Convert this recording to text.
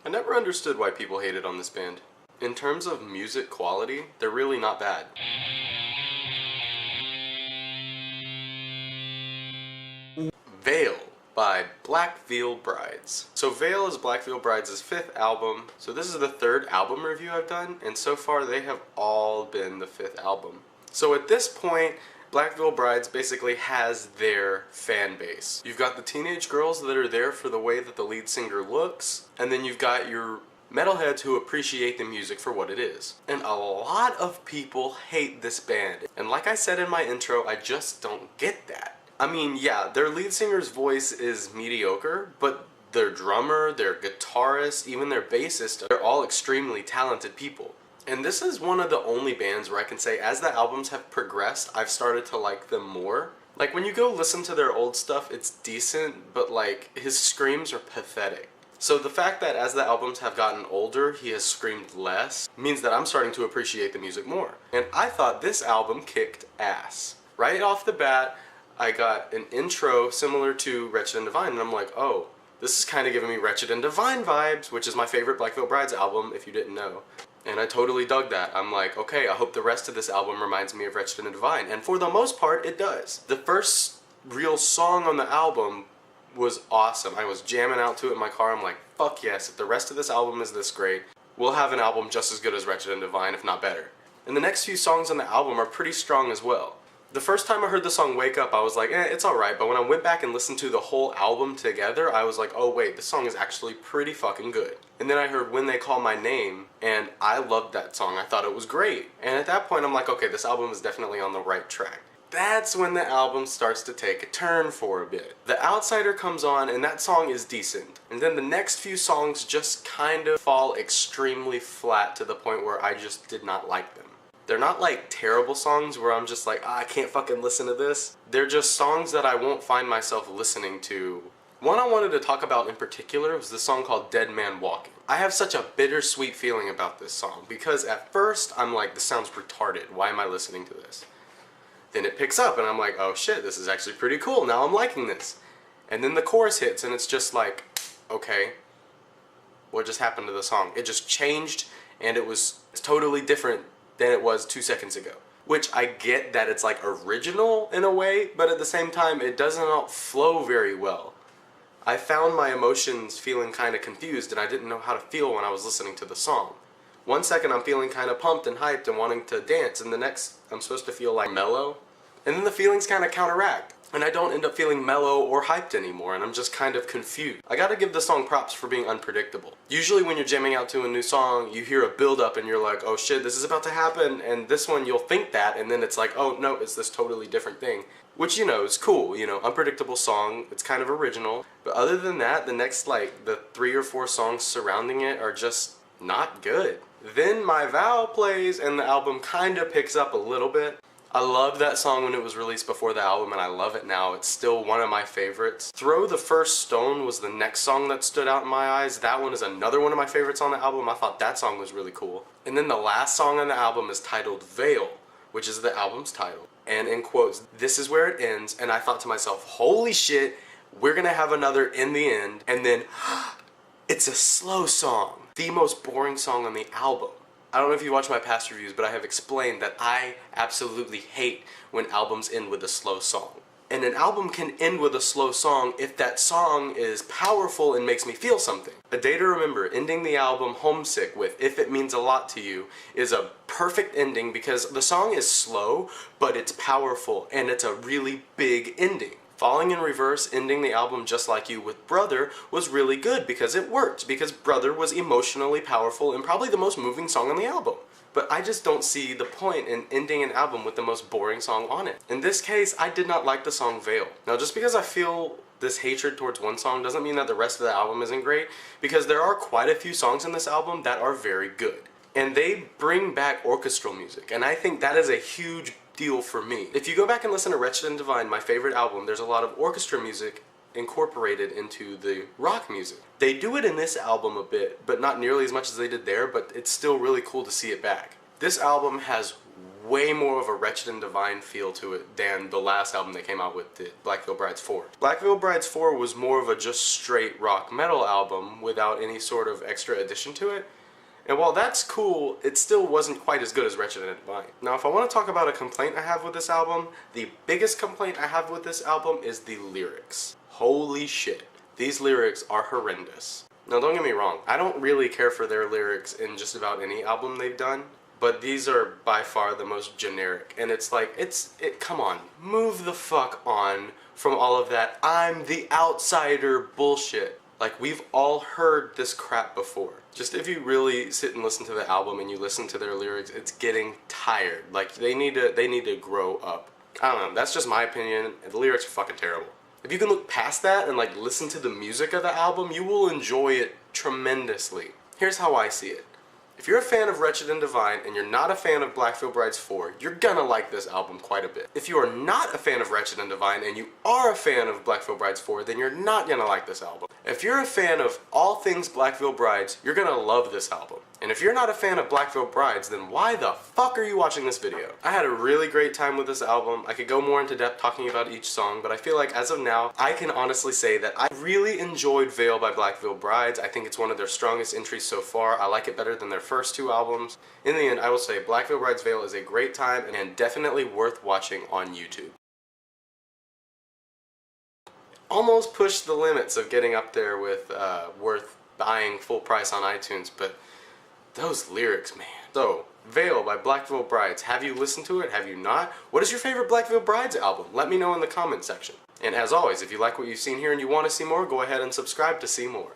I never understood why people hated on this band. In terms of music quality, they're really not bad. Veil by Veil Brides. So Veil is Veil Brides' 5th album. So this is the 3rd album review I've done, and so far they have all been the 5th album. So at this point, Veil Brides basically has their fan base. You've got the teenage girls that are there for the way that the lead singer looks, and then you've got your metalheads who appreciate the music for what it is. And a lot of people hate this band. And like I said in my intro, I just don't get that. I mean, yeah, their lead singer's voice is mediocre, but their drummer, their guitarist, even their bassist, they're all extremely talented people. And this is one of the only bands where I can say as the albums have progressed, I've started to like them more. Like when you go listen to their old stuff, it's decent, but like his screams are pathetic. So the fact that as the albums have gotten older, he has screamed less, means that I'm starting to appreciate the music more. And I thought this album kicked ass. Right off the bat, I got an intro similar to Wretched and Divine, and I'm like, oh, this is kind of giving me Wretched and Divine vibes, which is my favorite Veil Brides album, if you didn't know. And I totally dug that. I'm like, okay, I hope the rest of this album reminds me of Wretched and Divine. And for the most part, it does. The first real song on the album was awesome. I was jamming out to it in my car. I'm like, fuck yes, if the rest of this album is this great, we'll have an album just as good as Wretched and Divine, if not better. And the next few songs on the album are pretty strong as well. The first time I heard the song Wake Up, I was like, it's alright, but when I went back and listened to the whole album together, I was like, oh wait, this song is actually pretty fucking good. And then I heard When They Call My Name, and I loved that song. I thought it was great. And at that point, I'm like, okay, this album is definitely on the right track. That's when the album starts to take a turn for a bit. The Outsider comes on, and that song is decent. And then the next few songs just kind of fall extremely flat to the point where I just did not like them. They're not like terrible songs where I'm just like, I can't fucking listen to this. They're just songs that I won't find myself listening to. One I wanted to talk about in particular was the song called Dead Man Walking. I have such a bittersweet feeling about this song because at first I'm like, this sounds retarded. Why am I listening to this? Then it picks up and I'm like, oh shit, this is actually pretty cool. Now I'm liking this. And then the chorus hits and it's just like, okay, what just happened to the song? It just changed and it's totally different than it was 2 seconds ago. Which I get that it's like original in a way, but at the same time it doesn't flow very well. I found my emotions feeling kind of confused and I didn't know how to feel when I was listening to the song. 1 second I'm feeling kind of pumped and hyped and wanting to dance, and the next I'm supposed to feel like mellow. And then the feelings kind of counteract. And I don't end up feeling mellow or hyped anymore, and I'm just kind of confused. I gotta give the song props for being unpredictable. Usually when you're jamming out to a new song, you hear a build up and you're like, oh shit, this is about to happen, and this one you'll think that, and then it's like, oh no, it's this totally different thing. Which, you know, is cool, you know, unpredictable song, it's kind of original. But other than that, the next, like, the 3 or 4 songs surrounding it are just not good. Then My Vow plays and the album kinda picks up a little bit. I loved that song when it was released before the album, and I love it now. It's still one of my favorites. Throw the First Stone was the next song that stood out in my eyes. That one is another one of my favorites on the album. I thought that song was really cool. And then the last song on the album is titled Veil, which is the album's title. And in quotes, this is where it ends, and I thought to myself, holy shit, we're gonna have another in the end, and then it's a slow song. The most boring song on the album. I don't know if you watch my past reviews, but I have explained that I absolutely hate when albums end with a slow song. And an album can end with a slow song if that song is powerful and makes me feel something. A Day to Remember, ending the album Homesick with If It Means a Lot to You, is a perfect ending because the song is slow, but it's powerful, and it's a really big ending. Falling in Reverse, ending the album Just Like You with Brother, was really good because it worked, because Brother was emotionally powerful and probably the most moving song on the album. But I just don't see the point in ending an album with the most boring song on it. In this case, I did not like the song Veil. Now, just because I feel this hatred towards one song doesn't mean that the rest of the album isn't great, because there are quite a few songs in this album that are very good. And they bring back orchestral music, and I think that is a huge deal for me. If you go back and listen to Wretched and Divine, my favorite album, there's a lot of orchestra music incorporated into the rock music. They do it in this album a bit, but not nearly as much as they did there, but it's still really cool to see it back. This album has way more of a Wretched and Divine feel to it than the last album they came out with, the Black Veil Brides 4. Black Veil Brides 4 was more of a just straight rock metal album without any sort of extra addition to it. And while that's cool, it still wasn't quite as good as Wretched and Divine. Now, if I want to talk about a complaint I have with this album, the biggest complaint I have with this album is the lyrics. Holy shit. These lyrics are horrendous. Now, don't get me wrong, I don't really care for their lyrics in just about any album they've done, but these are by far the most generic. And it's like, come on, move the fuck on from all of that I'm the outsider bullshit. Like, we've all heard this crap before. Just if you really sit and listen to the album and you listen to their lyrics, it's getting tired. Like, they need to grow up. I don't know, that's just my opinion, and the lyrics are fucking terrible. If you can look past that and like listen to the music of the album, you will enjoy it tremendously. Here's how I see it. If you're a fan of Wretched and Divine and you're not a fan of Black Veil Brides 4, you're gonna like this album quite a bit. If you are not a fan of Wretched and Divine and you are a fan of Black Veil Brides 4, then you're not gonna like this album. If you're a fan of all things Black Veil Brides, you're gonna love this album. And if you're not a fan of Black Veil Brides, then why the fuck are you watching this video? I had a really great time with this album. I could go more into depth talking about each song, but I feel like as of now, I can honestly say that I really enjoyed Veil by Black Veil Brides. I think it's one of their strongest entries so far. I like it better than their first two albums. In the end, I will say Black Veil Brides Veil is a great time and definitely worth watching on YouTube. Almost pushed the limits of getting up there with worth buying full price on iTunes, but those lyrics, man. So, Veil by Black Veil Brides. Have you listened to it? Have you not? What is your favorite Black Veil Brides album? Let me know in the comment section. And as always, if you like what you've seen here and you want to see more, go ahead and subscribe to see more.